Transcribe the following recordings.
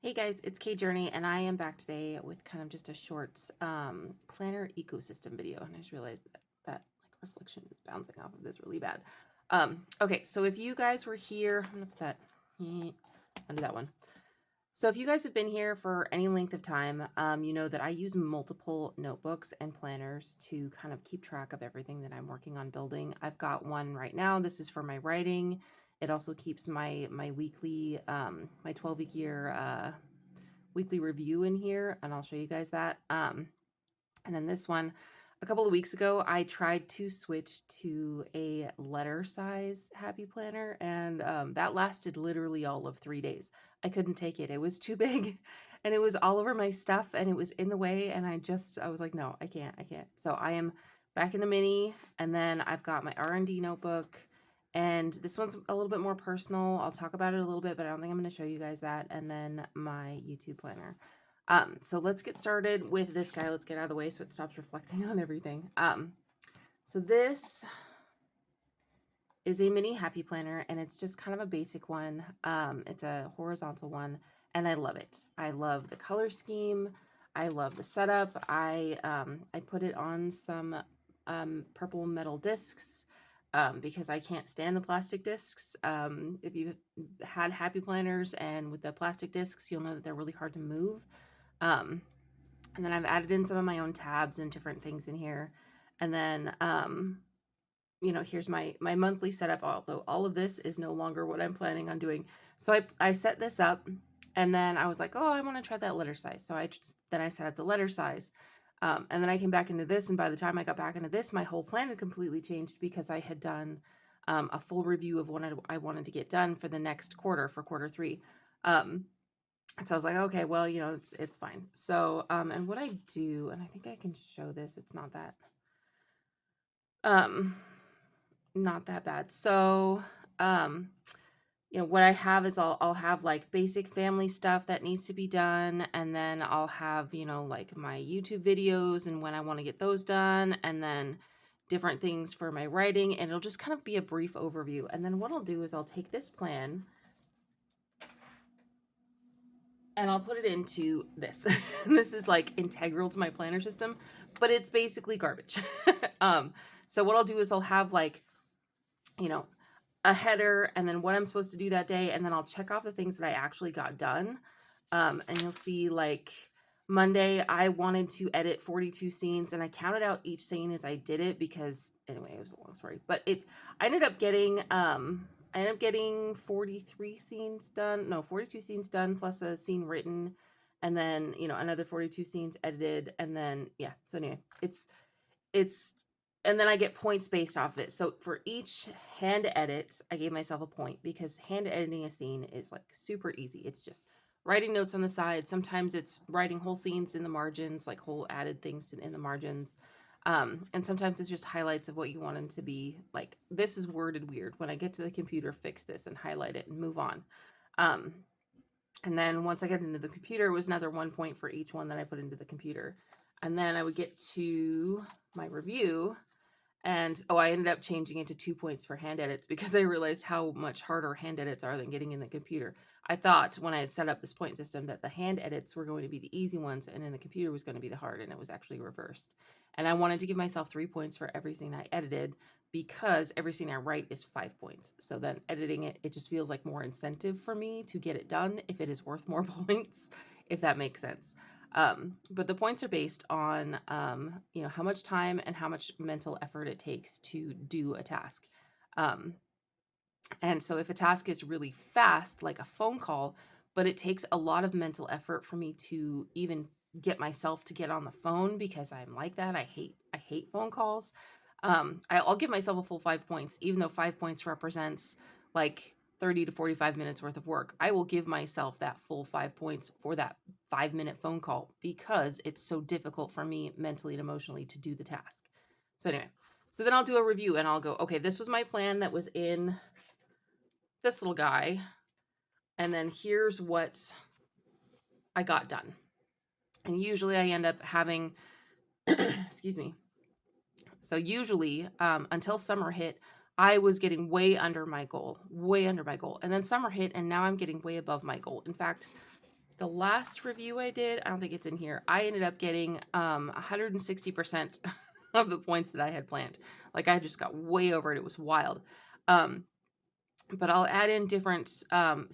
Hey guys, it's Kay Journey, and I am back today with kind of just a short planner ecosystem video. And I just realized that like reflection is bouncing off of this really bad. Okay, so if you guys were here, I'm gonna put that, undo that one. So if you guys have been here for any length of time, you know that I use multiple notebooks and planners to kind of keep track of everything that I'm working on building. I've got one right now. This is for my writing. It also keeps my weekly, my 12-week year weekly review in here, and I'll show you guys that. And then this one, a couple of weeks ago, I tried to switch to a letter size happy planner, and that lasted literally all of 3 days. I couldn't take it. It was too big, and it was all over my stuff, and it was in the way, and I was like, no, I can't. So I am back in the mini, and then I've got my R&D notebook, and this one's a little bit more personal. I'll talk about it a little bit, but I don't think I'm going to show you guys that, and then my YouTube planner. So let's get started with this guy. Let's get out of the way so it stops reflecting on everything. So this is a mini happy planner, and it's just kind of a basic one. It's a horizontal one, and I love it. I love the color scheme. I love the setup. I put it on some purple metal discs because I can't stand the plastic discs. If you've had happy planners and with the plastic discs, you'll know that they're really hard to move. Um, and then I've added in some of my own tabs and different things in here. And then, here's my monthly setup, although all of this is no longer what I'm planning on doing. So I set this up, and then I was like, oh, I want to try that letter size. So then I set up the letter size. And then I came back into this, and by the time I got back into this, my whole plan had completely changed because I had done a full review of what I wanted to get done for the next quarter, for quarter three. So I was like, okay, well, it's fine. So, and what I do, and I think I can show this, it's um, not that bad. So, um, what I have is I'll have like basic family stuff that needs to be done. And then I'll have, like my YouTube videos and when I want to get those done. And then different things for my writing. And it'll just kind of be a brief overview. And then what I'll do is I'll take this plan and I'll put it into this. This is like integral to my planner system, but it's basically garbage. So what I'll do is I'll have like, you know, a header and then what I'm supposed to do that day, and then I'll check off the things that I actually got done. And you'll see like Monday, I wanted to edit 42 scenes, and I counted out each scene as I did it because anyway, it was a long story. But I ended up getting 43 scenes done. No, 42 scenes done plus a scene written, and then another 42 scenes edited, and then yeah. So anyway, it's and then I get points based off of it. So for each hand edit, I gave myself a point because hand editing a scene is like super easy. It's just writing notes on the side. Sometimes it's writing whole scenes in the margins, like whole added things in the margins. And sometimes it's just highlights of what you want them to be. Like, this is worded weird. When I get to the computer, fix this and highlight it and move on. And then once I get into the computer, it was another 1 point for each one that I put into the computer. And then I would get to my review, and I ended up changing it to 2 points for hand edits because I realized how much harder hand edits are than getting in the computer. I thought when I had set up this point system that the hand edits were going to be the easy ones and then the computer was going to be the hard, and it was actually reversed. And I wanted to give myself 3 points for every scene I edited because every scene I write is 5 points. So then editing it, it just feels like more incentive for me to get it done if it is worth more points, if that makes sense. But the points are based on, how much time and how much mental effort it takes to do a task. And so if a task is really fast, like a phone call, but it takes a lot of mental effort for me to even get myself to get on the phone because I'm like that. I hate phone calls. I'll give myself a full 5 points, even though 5 points represents like 30 to 45 minutes worth of work. I will give myself that full 5 points for that 5-minute phone call because it's so difficult for me mentally and emotionally to do the task. So anyway, so then I'll do a review and I'll go, okay, this was my plan that was in this little guy. And then here's what I got done. And usually I end up having, excuse me. So usually until summer hit, I was getting way under my goal. And then summer hit, and now I'm getting way above my goal. In fact, the last review I did, I don't think it's in here. I ended up getting 160% of the points that I had planned. Like I just got way over it. It was wild. But I'll add in different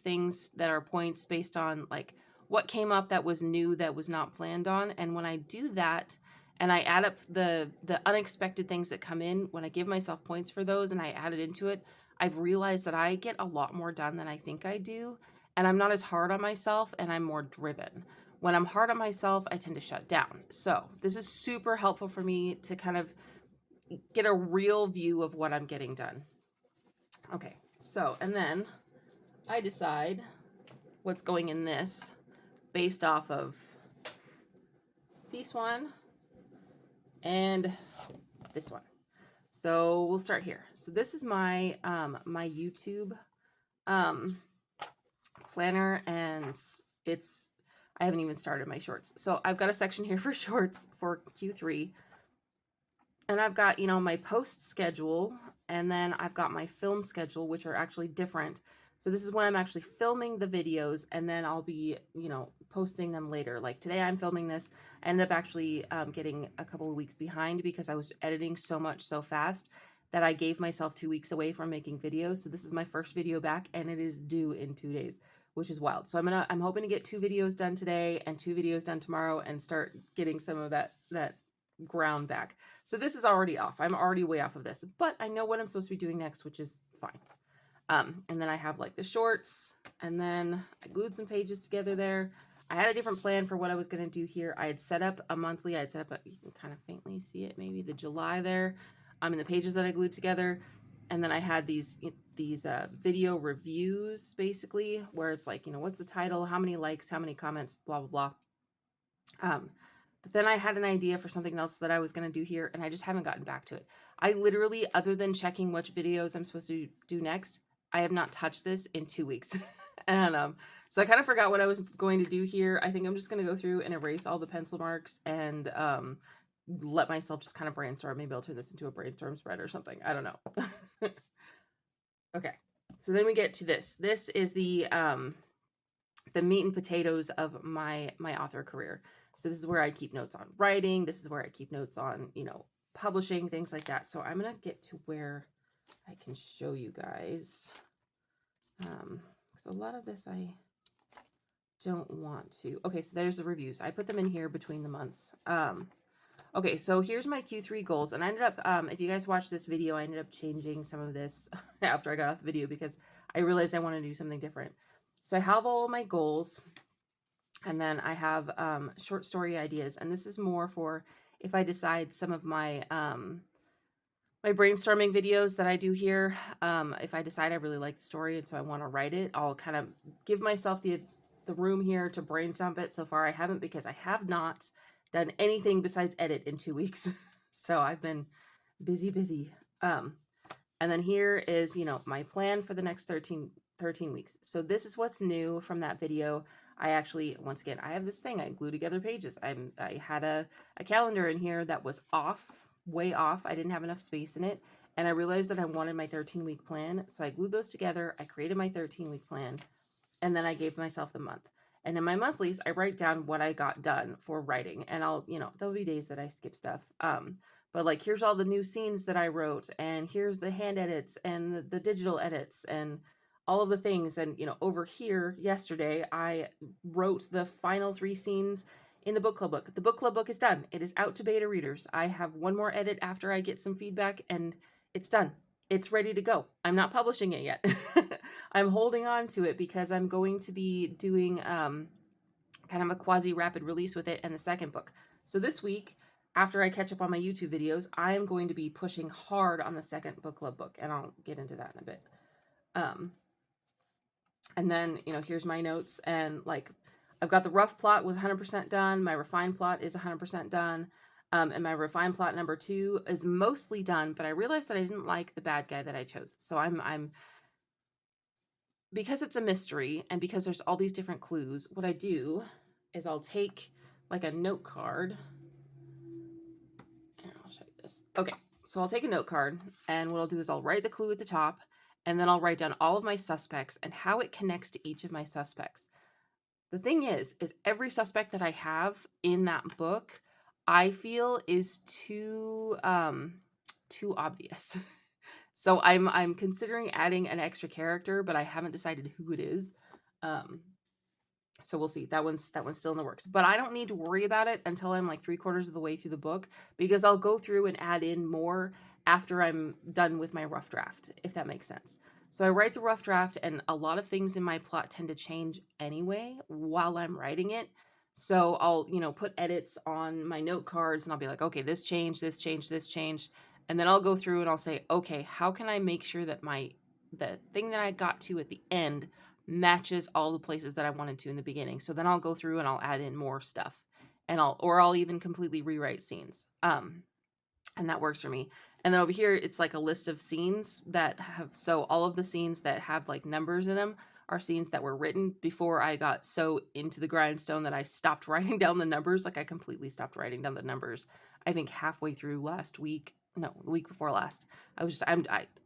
things that are points based on like what came up that was new that was not planned on. And when I do that and I add up the unexpected things that come in, when I give myself points for those and I add it into it, I've realized that I get a lot more done than I think I do. And I'm not as hard on myself and I'm more driven. When I'm hard on myself, I tend to shut down. So this is super helpful for me to kind of get a real view of what I'm getting done. Okay, so, and then I decide what's going in this based off of this one and this one. So we'll start here. So this is my my YouTube planner, and it's, I haven't even started my shorts. So I've got a section here for shorts for Q3. And I've got, you know, my post schedule, and then I've got my film schedule, which are actually different. So this is when I'm actually filming the videos, and then I'll be, you know, posting them later. Like today I'm filming this. I ended up actually getting a couple of weeks behind because I was editing so much so fast that I gave myself 2 weeks away from making videos. So this is my first video back, and it is due in 2 days, which is wild. So I'm hoping to get 2 videos done today and 2 videos done tomorrow and start getting some of that ground back. So this is already off. I'm already way off of this, but I know what I'm supposed to be doing next, which is fine. And then I have like the shorts, and then I glued some pages together there. I had a different plan for what I was going to do here. I had set up a monthly, I had set up you can kind of faintly see it, maybe the July there, in the pages that I glued together. And then I had these video reviews basically, where it's like, you know, what's the title, how many likes, how many comments, blah, blah, blah. But then I had an idea for something else that I was going to do here, and I just haven't gotten back to it. I literally, other than checking which videos I'm supposed to do next, I have not touched this in 2 weeks. And so I kind of forgot what I was going to do here. I think I'm just going to go through and erase all the pencil marks and let myself just kind of brainstorm. Maybe I'll turn this into a brainstorm spread or something. I don't know. Okay. So then we get to this. This is the meat and potatoes of my author career. So this is where I keep notes on writing. This is where I keep notes on, you know, publishing, things like that. So I'm going to get to where I can show you guys. Because a lot of this I don't want to. Okay, so there's the reviews. I put them in here between the months. Okay, so here's my Q3 goals. And I ended up, if you guys watched this video, I ended up changing some of this after I got off the video because I realized I wanted to do something different. So I have all my goals. And then I have short story ideas, and this is more for if I decide some of my my brainstorming videos that I do here. If I decide I really like the story and so I want to write it, I'll kind of give myself the room here to brainstorm it. So far I haven't, because I have not done anything besides edit in 2 weeks. So I've been busy. And then here is, you know, my plan for the next 13 weeks. So this is what's new from that video. I actually, once again, I have this thing, I glue together pages. I had a calendar in here that was off, way off. I didn't have enough space in it. And I realized that I wanted my 13-week plan. So I glued those together. I created my 13-week plan. And then I gave myself the month. And in my monthlies, I write down what I got done for writing. And I'll, you know, there'll be days that I skip stuff. But like, here's all the new scenes that I wrote. And here's the hand edits and the digital edits and all of the things. And, you know, over here yesterday, I wrote the final 3 scenes in the book club book. The book club book is done. It is out to beta readers. I have one more edit after I get some feedback, and it's done. It's ready to go. I'm not publishing it yet. I'm holding on to it because I'm going to be doing kind of a quasi rapid release with it and the second book. So this week, after I catch up on my YouTube videos, I am going to be pushing hard on the second book club book, and I'll get into that in a bit. And then, you know, here's my notes, and like, I've got the rough plot was 100% done. My refined plot is 100% done. And my refined plot number 2 is mostly done, but I realized that I didn't like the bad guy that I chose. So I'm because it's a mystery and because there's all these different clues, what I do is I'll take like a note card. And I'll show you this. Okay, so I'll take a note card, and what I'll do is I'll write the clue at the top, and then I'll write down all of my suspects and how it connects to each of my suspects. The thing is every suspect that I have in that book, I feel is too obvious. So I'm considering adding an extra character, but I haven't decided who it is. Um, so we'll see. That one's still in the works. But I don't need to worry about it until I'm like 3/4 of the way through the book, because I'll go through and add in more after I'm done with my rough draft, if that makes sense. So I write the rough draft, and a lot of things in my plot tend to change anyway while I'm writing it. So I'll, put edits on my note cards, and I'll be like, okay, this changed, this changed, this changed. And then I'll go through and I'll say, okay, how can I make sure that the thing that I got to at the end matches all the places that I wanted to in the beginning. So then I'll go through and I'll add in more stuff, and I'll even completely rewrite scenes. And that works for me. And then over here, it's like a list of scenes that have, so all of the scenes that have like numbers in them are scenes that were written before I got so into the grindstone that I stopped writing down the numbers. Like I completely stopped writing down the numbers. I think halfway through last week, no, the week before last, I was just, I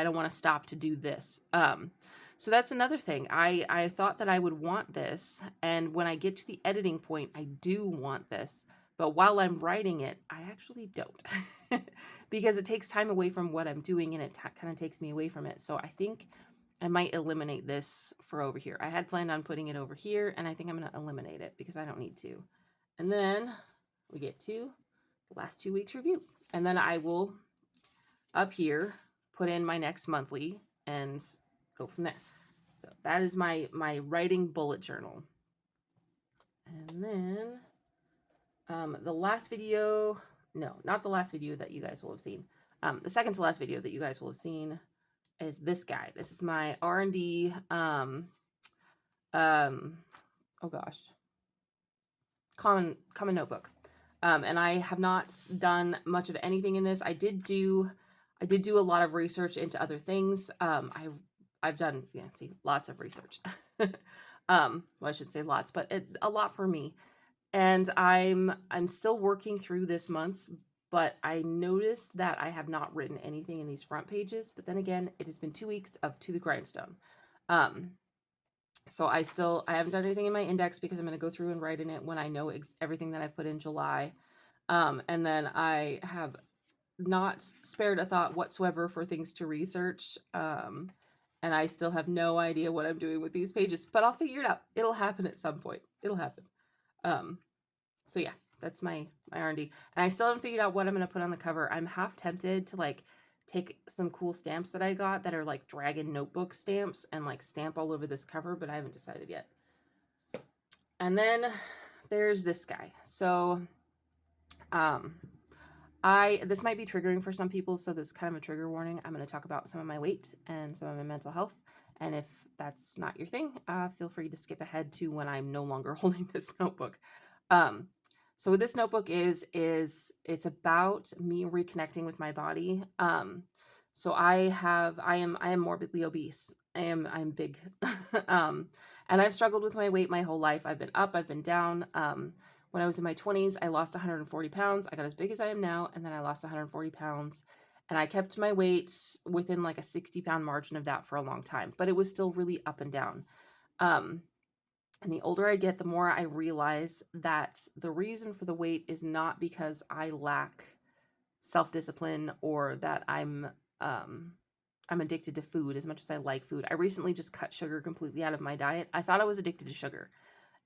don't want to stop to do this. So that's another thing. I thought that I would want this. And when I get to the editing point, I do want this. But while I'm writing it, I actually don't. Because it takes time away from what I'm doing, and it kind of takes me away from it. So I think I might eliminate this for over here. I had planned on putting it over here, and I think I'm going to eliminate it because I don't need to. And then we get to the last 2 weeks review. And then I will, up here, put in my next monthly and go from there. So that is my writing bullet journal. And then the last video, no, not the last video that you guys will have seen. The second to last video that you guys will have seen is this guy. This is my R&D, oh gosh, common notebook. And I have not done much of anything in this. I did do a lot of research into other things. I've done, lots of research. Well, I shouldn't say lots, but a lot for me. And I'm still working through this month's, but I noticed that I have not written anything in these front pages. But then again, it has been 2 weeks of To the Grindstone. So I haven't done anything in my index because I'm going to go through and write in it when I know everything that I've put in July. And then I have not spared a thought whatsoever for things to research. And I still have no idea what I'm doing with these pages, but I'll figure it out. It'll happen at some point. It'll happen. So yeah, that's my R&D. And I still haven't figured out what I'm going to put on the cover. I'm half tempted to like take some cool stamps that I got that are like dragon notebook stamps and like stamp all over this cover, but I haven't decided yet. And then there's this guy. So, this might be triggering for some people, so this is kind of a trigger warning. I'm going to talk about some of my weight and some of my mental health. And if that's not your thing, feel free to skip ahead to when I'm no longer holding this notebook. So what this notebook is it's about me reconnecting with my body. So I am morbidly obese. I'm big. And I've struggled with my weight my whole life. I've been up, I've been down. When I was in my 20s, I lost 140 pounds. I got as big as I am now, and then I lost 140 pounds. And I kept my weight within like a 60-pound margin of that for a long time, but it was still really up and down. And the older I get, the more I realize that the reason for the weight is not because I lack self-discipline or that I'm addicted to food as much as I like food. I recently just cut sugar completely out of my diet. I thought I was addicted to sugar,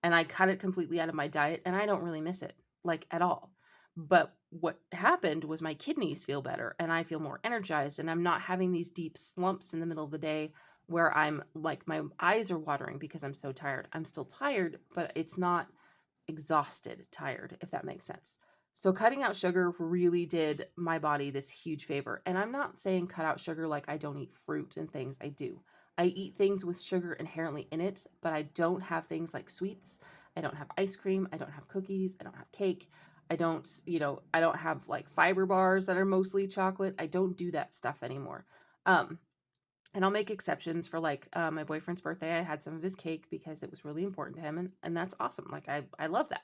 and I cut it completely out of my diet, and I don't really miss it, like at all. But what happened was my kidneys feel better, and I feel more energized, and I'm not having these deep slumps in the middle of the day where I'm like, my eyes are watering because I'm so tired. I'm still tired, but it's not exhausted tired, if that makes sense. So cutting out sugar really did my body this huge favor. And I'm not saying cut out sugar like I don't eat fruit and things. I do. I eat things with sugar inherently in it, but I don't have things like sweets. I don't have ice cream. I don't have cookies. I don't have cake. I don't have like fiber bars that are mostly chocolate. I don't do that stuff anymore. And I'll make exceptions for like my boyfriend's birthday. I had some of his cake because it was really important to him. And that's awesome. Like I love that.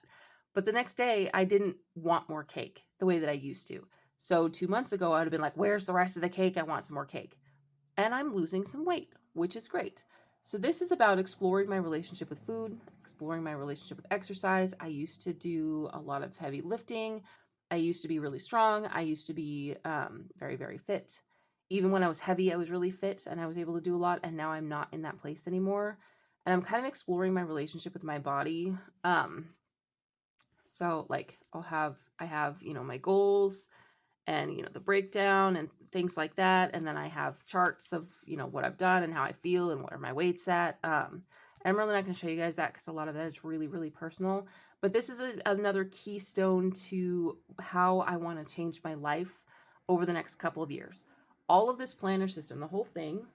But the next day I didn't want more cake the way that I used to. So 2 months ago, I would have been like, where's the rest of the cake? I want some more cake. And I'm losing some weight, which is great. So this is about exploring my relationship with food, exploring my relationship with exercise. I used to do a lot of heavy lifting. I used to be really strong. I used to be very, very fit. Even when I was heavy, I was really fit and I was able to do a lot. And now I'm not in that place anymore. And I'm kind of exploring my relationship with my body. So like I have, my goals and, the breakdown and things like that. And then I have charts of, what I've done and how I feel and where my weight's at. And I'm really not going to show you guys that because a lot of that is really, really personal. But this is another keystone to how I want to change my life over the next couple of years. All of this planner system, the whole thing,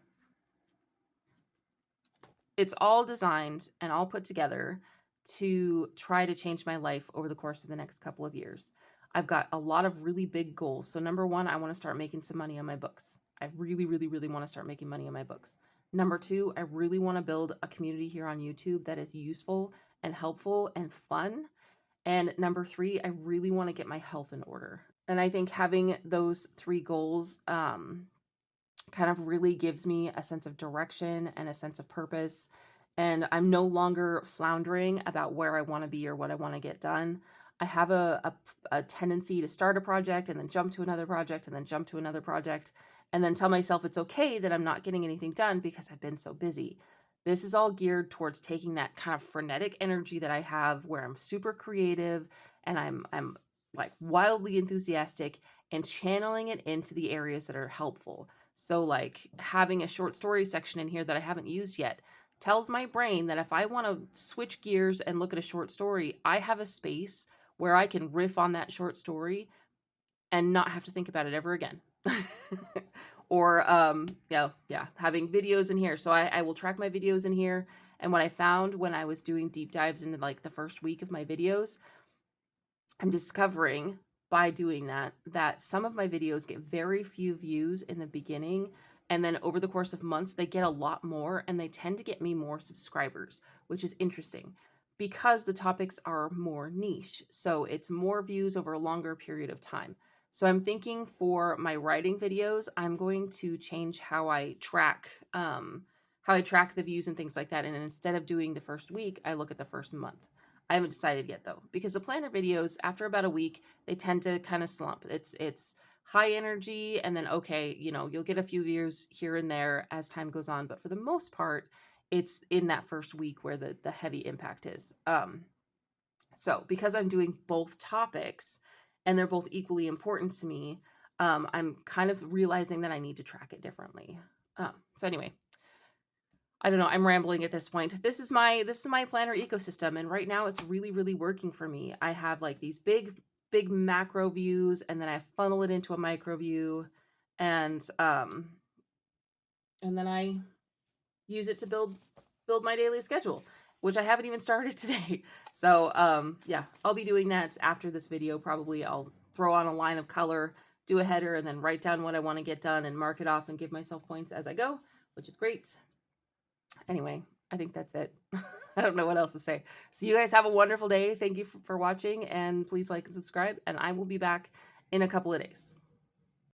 it's all designed and all put together to try to change my life over the course of the next couple of years. I've got a lot of really big goals. So, number one, I want to start making some money on my books. I really, really, really want to start making money on my books. Number two, I really want to build a community here on YouTube that is useful and helpful and fun. And number three, I really want to get my health in order. And I think having those three goals kind of really gives me a sense of direction and a sense of purpose. And I'm no longer floundering about where I want to be or what I want to get done. I have a tendency to start a project and then jump to another project and then jump to another project and then tell myself it's okay that I'm not getting anything done because I've been so busy. This is all geared towards taking that kind of frenetic energy that I have where I'm super creative and I'm like wildly enthusiastic and channeling it into the areas that are helpful. So, like having a short story section in here that I haven't used yet tells my brain that if I want to switch gears and look at a short story, I have a space where I can riff on that short story and not have to think about it ever again. Or, yeah, having videos in here. So I will track my videos in here. And what I found when I was doing deep dives into like the first week of my videos, I'm discovering by doing that some of my videos get very few views in the beginning, and then over the course of months they get a lot more, and they tend to get me more subscribers, which is interesting because the topics are more niche. So it's more views over a longer period of time. So I'm thinking for my writing videos, I'm going to change how I track the views and things like that. And instead of doing the first week, I look at the first month. I haven't decided yet though, because the planner videos, after about a week, they tend to kind of slump. It's high energy, and then okay, you'll get a few views here and there as time goes on, but for the most part, it's in that first week where the heavy impact is. So because I'm doing both topics and they're both equally important to me, I'm kind of realizing that I need to track it differently. So anyway, I don't know, I'm rambling at this point. This is my planner ecosystem, and right now it's really, really working for me. I have like these big macro views, and then I funnel it into a micro view, and and then I use it to build my daily schedule, which I haven't even started today. So yeah, I'll be doing that after this video. Probably I'll throw on a line of color, do a header, and then write down what I want to get done and mark it off and give myself points as I go, which is great. Anyway, I think that's it. I don't know what else to say. So you guys have a wonderful day. Thank you for watching, and please like and subscribe, and I will be back in a couple of days.